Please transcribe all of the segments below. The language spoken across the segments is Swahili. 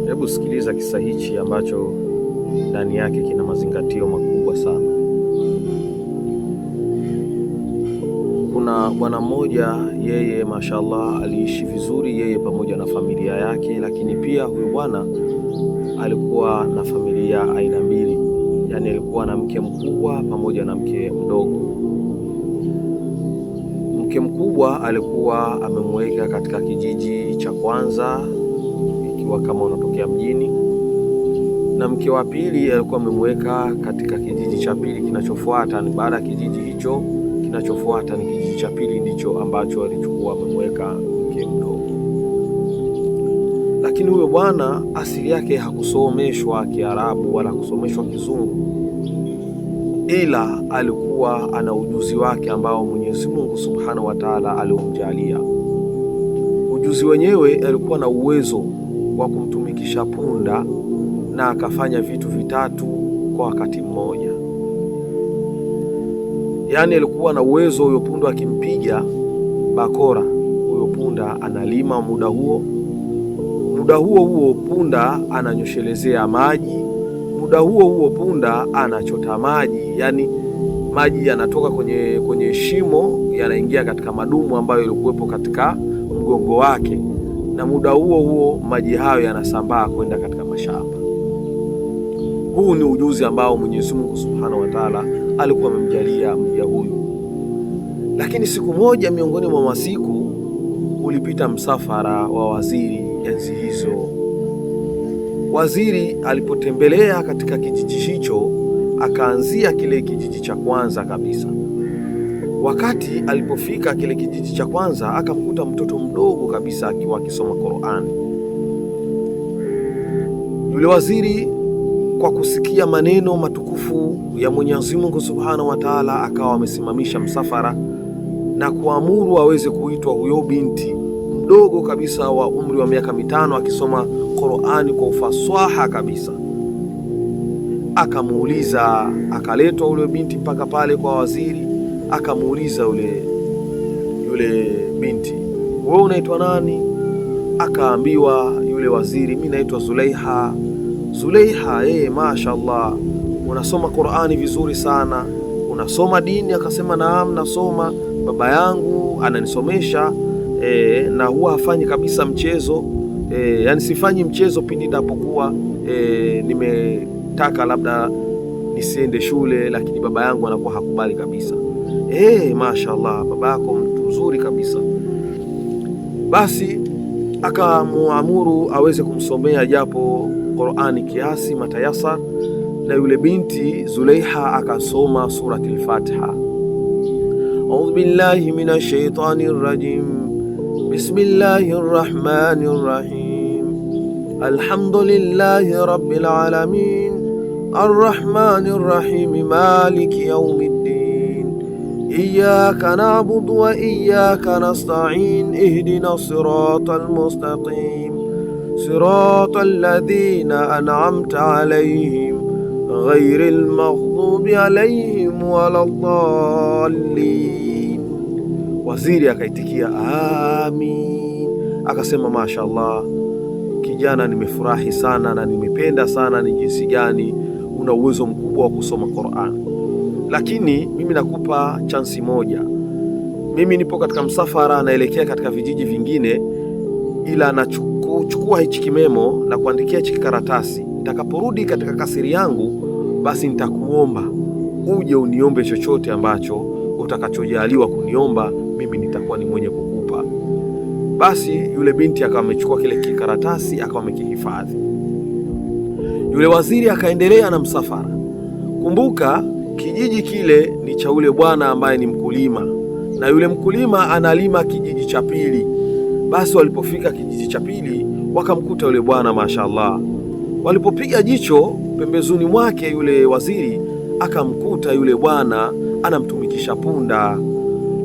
Hebu sikiliza kisa hichi ambacho ndani yake kina mazingatio makubwa sana. Kuna bwana mmoja, yeye mashallah aliishi vizuri yeye pamoja na familia yake, lakini pia huyu bwana alikuwa na familia aina mbili, yaani alikuwa na mke mkubwa pamoja na mke mdogo. Mke mkubwa alikuwa amemweka katika kijiji cha kwanza, ikiwa kama unatokea mjini, na mke wa pili alikuwa amemweka katika kijiji cha pili kinachofuata. Ni baada ya kijiji hicho kinachofuata ni kijiji cha pili, ndicho ambacho alichukua amemweka mke mdogo. Lakini huyo bwana asili yake hakusomeshwa Kiarabu wala hakusomeshwa Kizungu, ila alikuwa ana ujuzi wake ambao Mwenyezi Mungu Subhanahu wa Ta'ala aliomjalia. Ujuzi wenyewe alikuwa na uwezo wa kumtumikisha punda na akafanya vitu vitatu kwa wakati mmoja. Yaani alikuwa na uwezo, huyo punda akimpiga bakora, huyo punda analima muda huo huo punda ananyoshelezea maji, muda huo punda anachota maji, yaani maji yanatoka kwenye shimo yanaingia katika madumu ambayo yalikuwepo katika mgongo wake, na muda huo maji hayo yanasambaa kwenda katika mashamba. Huu ni ujuzi ambao Mwenyezi Mungu Subhanahu wa Ta'ala alikuwa amemjalia mja huyu. Lakini siku moja miongoni mwa masiku ulipita msafara wa waziri enzi hizo. Waziri alipotembelea katika kijiji hicho, akaanzia kile kijiji cha kwanza kabisa. Wakati alipofika kile kijiji cha kwanza, akamkuta mtoto mdogo kabisa akiwa akisoma Qur'ani. Yule waziri kwa kusikia maneno matukufu ya Mwenyezi Mungu Subhanahu wa Ta'ala, akawa amesimamisha msafara na kuamuru aweze kuitwa huyo binti mdogo kabisa wa umri wa miaka 5 akisoma Qur'ani kwa ufasaha kabisa. Akamuuliza, akaletwa yule binti mpaka pale kwa waziri. Akamuuliza yule binti, wewe unaitwa nani? Akaambiwa yule waziri, mimi naitwa Zulaiha. Zulaiha, mashaallah, unasoma Qur'ani vizuri sana, unasoma dini? Akasema naam, nasoma, baba yangu ananisomesha na huwa hafanyi kabisa mchezo, yani sifanyi mchezo pindi ninapokuwa nimetaka labda nisiende shule, lakini baba yangu anakuwa hakubali kabisa. Mashaallah, baba yako mtu mzuri kabisa. Basi akamuamuru aweze kumsomea japo Qur'ani kiasi matayasar, na yule binti Zulaiha akasoma surati al-Fatiha. A'udhu billahi minash shaitanir rajim. Bismillahir rahmanir rahim. Alhamdulillahi rabbil alamin. Arrahmanir rahim. Maliki yawmiddin. Iyyaka na'budu wa iyyaka nasta'in. Ihdinas siratal mustaqim. Siratal ladhina an'amta alayhim ghairil maghdubi alayhim waladdallin. Waziri akaitikia amin, akasema mashaallah, kijana, nimefurahi sana na nimependa sana ni jinsi gani una uwezo mkubwa wa kusoma Qur'an, lakini mimi nakupa chansi moja. Mimi nipo katika msafara naelekea katika vijiji vingine, ila nachukua hichi kimemo na kuandikia hichi karatasi. Nitakaporudi katika kasiri yangu, basi nitakuomba uje uniombe chochote ambacho utakachojaliwa kuniomba, mimi nitakuwa ni mwenye kukupa. Basi yule binti akawa amechukua kile kikaratasi akawa amekihifadhi. Yule waziri akaendelea na msafara. Kumbuka kijiji kile ni cha yule bwana ambaye ni mkulima, na yule mkulima analima kijiji cha pili. Basi walipofika kijiji cha pili, wakamkuta yule bwana mashaallah. Walipopiga jicho pembezoni mwake, yule waziri akamkuta yule bwana anamtumikisha punda,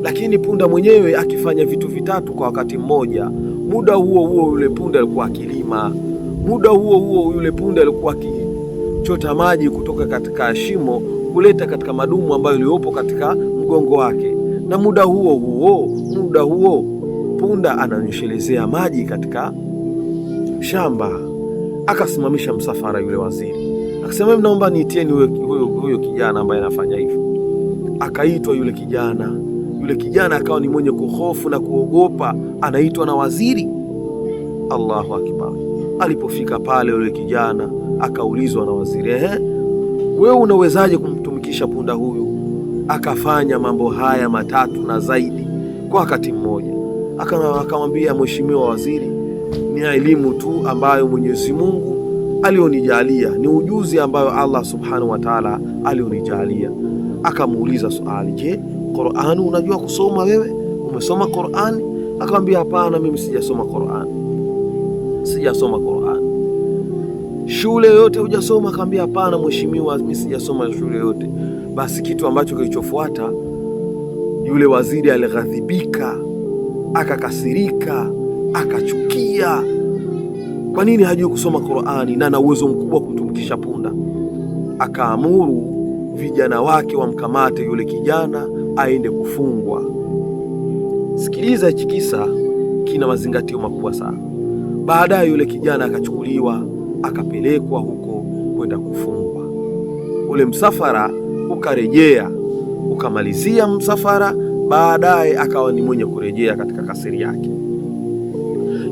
lakini punda mwenyewe akifanya vitu vitatu kwa wakati mmoja. Muda huo yule punda alikuwa akilima, muda huo yule punda alikuwa akichota maji kutoka katika shimo kuleta katika madumu ambayo yaliopo katika mgongo wake, na muda huo punda ananyeshelezea maji katika shamba. Akasimamisha msafara yule waziri, akasema naomba niitieni huyo kijana ambaye anafanya hivyo. Akaitwa yule kijana. Yule kijana akawa ni mwenye kuhofu na kuogopa, anaitwa na waziri. Allahu akbar. Alipofika pale yule kijana akaulizwa na waziri, wewe unawezaje kumtumikisha punda huyu akafanya mambo haya matatu na zaidi kwa wakati mmoja? Akamwambia, mheshimiwa waziri, ni elimu tu ambayo Mwenyezi Mungu alionijalia, ni ujuzi ambayo Allah subhanahu wa ta'ala alionijalia. Akamuuliza swali, je, Qur'ani unajua kusoma wewe? Umesoma Qur'ani? Akamwambia, hapana, mimi sijasoma Qur'ani. Sijasoma Qur'ani. Shule yote hujasoma? Akamwambia, hapana mheshimiwa, mimi sijasoma shule yote. Basi kitu ambacho kilichofuata, yule waziri alighadhibika, akakasirika, akachukia. Kwa nini hajui kusoma Qur'ani na ana uwezo mkubwa kumtumikisha punda? Akaamuru vijana wake wamkamate yule kijana aende kufungwa. Sikiliza, hichi kisa kina mazingatio makubwa sana. Baadaye yule kijana akachukuliwa akapelekwa huko kwenda kufungwa. Ule msafara ukarejea, ukamalizia msafara. Baadaye akawa ni mwenye kurejea katika kasiri yake,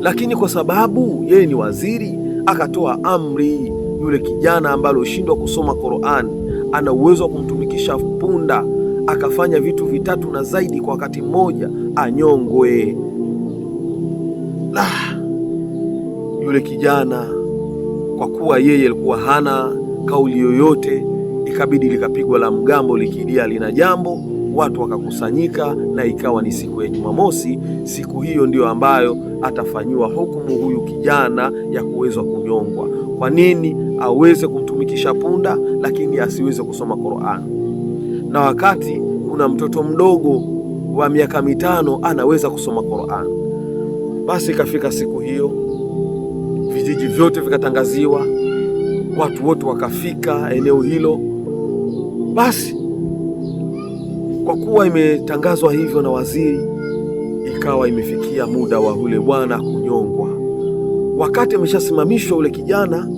lakini kwa sababu yeye ni waziri, akatoa amri yule kijana ambaye alishindwa kusoma Qur'an, ana uwezo wa kumtumikisha punda, akafanya vitu vitatu na zaidi kwa wakati mmoja, anyongwe. Yule kijana kwa kuwa yeye alikuwa hana kauli yoyote, ikabidi likapigwa la mgambo likilia lina jambo. Watu wakakusanyika na ikawa ni siku ya Jumamosi. Siku hiyo ndio ambayo atafanyiwa hukumu huyu kijana ya kuweza kunyongwa. Kwa nini? Aweze kumtumikisha punda lakini asiweze kusoma Qur'an, na wakati kuna mtoto mdogo wa miaka 5 anaweza kusoma Qur'an. Basi ikafika siku hiyo, vijiji vyote vikatangaziwa, watu wote wakafika eneo hilo. Basi kwa kuwa imetangazwa hivyo na waziri, ikawa imefikia muda wa yule bwana kunyongwa. Wakati ameshasimamishwa yule kijana,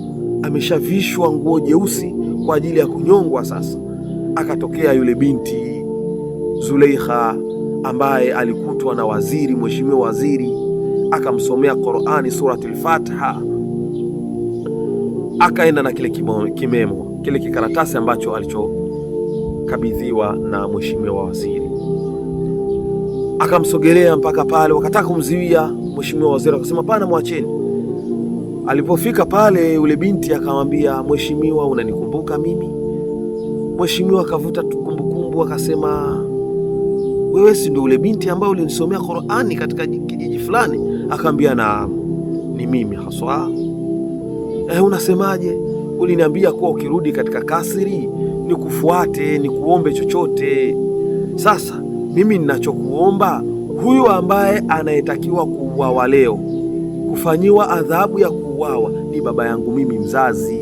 ameshavishwa nguo jeusi kwa ajili ya kunyongwa. Sasa akatokea yule binti Zulaikha ambaye alikutwa na waziri, mheshimiwa waziri, akamsomea Qur'ani surati al-Fatiha. Akaenda na kile kimemo, kile kikaratasi ambacho alichokabidhiwa na mheshimiwa waziri, akamsogelea mpaka pale. Wakataka kumziwia, mheshimiwa waziri akasema, pana, mwacheni. Alipofika pale, yule binti akamwambia, mheshimiwa, unanikumbuka mimi? Mheshimiwa akavuta kumbukumbu, akasema, wewe si ndio yule binti ambaye ulinisomea Qur'ani katika kijiji fulani? Akamwambia, naam, ni mimi haswa. Unasemaje? Uliniambia kuwa ukirudi katika kasri nikufuate, nikuombe chochote. Sasa mimi ninachokuomba, huyu ambaye anayetakiwa kuuawa leo, kufanyiwa adhabu ya kuuawa, ni baba yangu mimi mzazi.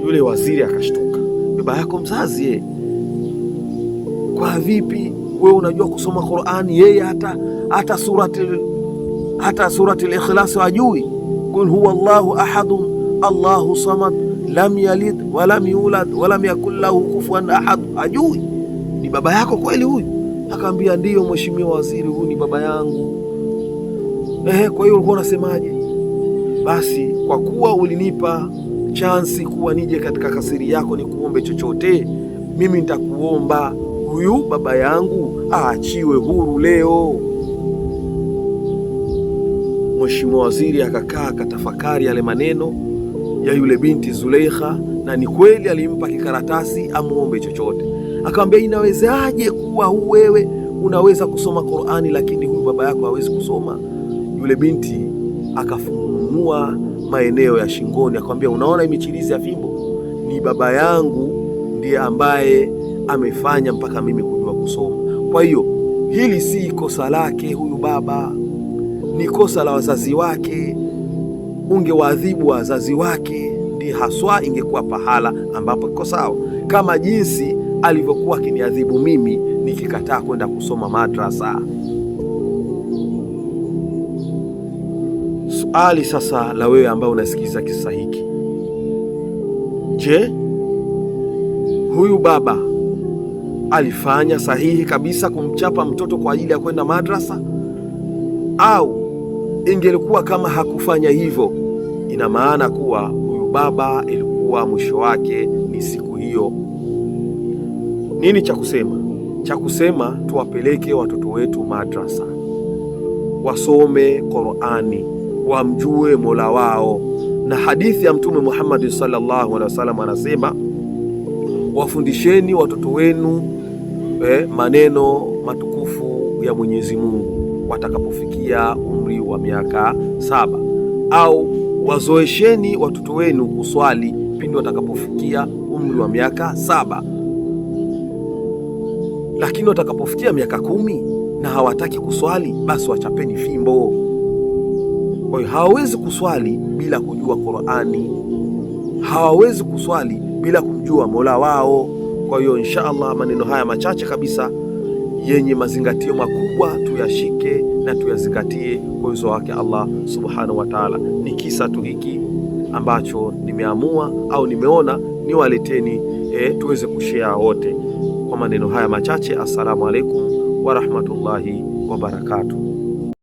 Yule waziri akashtuka, baba yako mzazi? Kwa vipi? Wewe unajua kusoma Qur'ani, yeye hata surati al-Ikhlas hajui. Qul huwa Allahu ahadun Allahu samad lam yalid wa lam yulad wa lam yakul lahu kufuwan ahad. Hajui. Ni baba yako kweli huyu? Akamwambia, ndiyo mheshimiwa waziri, huyu ni baba yangu. Kwa hiyo ulikuwa unasemaje? Basi kwa kuwa ulinipa chansi kuwa nije katika kasiri yako ni kuombe chochote, mimi nitakuomba huyu baba yangu aachiwe huru leo. Mheshimiwa waziri akakaa akatafakari yale maneno ya yule binti Zulaikha, na ni kweli alimpa kikaratasi amuombe chochote. Akamwambia, inawezaje kuwa wewe unaweza kusoma Qur'ani lakini huyu baba yako hawezi kusoma? Yule binti akafunua maeneo ya shingoni, akamwambia, unaona michirizi ya fimbo? Ni baba yangu ndiye ambaye amefanya mpaka mimi kujua kusoma. Kwa hiyo hili si kosa lake huyu baba, ni kosa la wazazi wake. Ungewaadhibu wazazi wake, ndi haswa ingekuwa pahala ambapo iko sawa, kama jinsi alivyokuwa akiniadhibu mimi nikikataa kwenda kusoma madrasa. Ali sasa la wewe ambaye unasikiza kisa hiki, je, huyu baba alifanya sahihi kabisa kumchapa mtoto kwa ajili ya kwenda madrasa? Au ingelikuwa kama hakufanya hivyo, ina maana kuwa huyu baba ilikuwa mwisho wake ni siku hiyo? Nini cha kusema? Cha kusema tuwapeleke watoto wetu madrasa, wasome Qur'ani, wamjue Mola wao, na hadithi ya Mtume Muhammad sallallahu alaihi wasallam anasema, wafundisheni watoto wenu maneno matukufu ya Mwenyezi Mungu watakapofikia umri wa miaka 7, au wazoesheni watoto wenu kuswali pindi watakapofikia umri wa miaka 7. Lakini watakapofikia miaka 10 na hawataki kuswali, basi wachapeni fimbo. Kwa hiyo hawawezi kuswali bila kujua Qur'ani, hawawezi kuswali bila kumjua Mola wao. Kwa hiyo insha Allah, maneno haya machache kabisa yenye mazingatio makubwa tuyashike na tuyazingatie kwa uwezo wake Allah subhanahu wa ta'ala. Ni kisa tu hiki ambacho nimeamua au nimeona niwaleteni tuweze kushare wote. Kwa maneno haya machache, assalamu alaikum wa rahmatullahi wa barakatuh.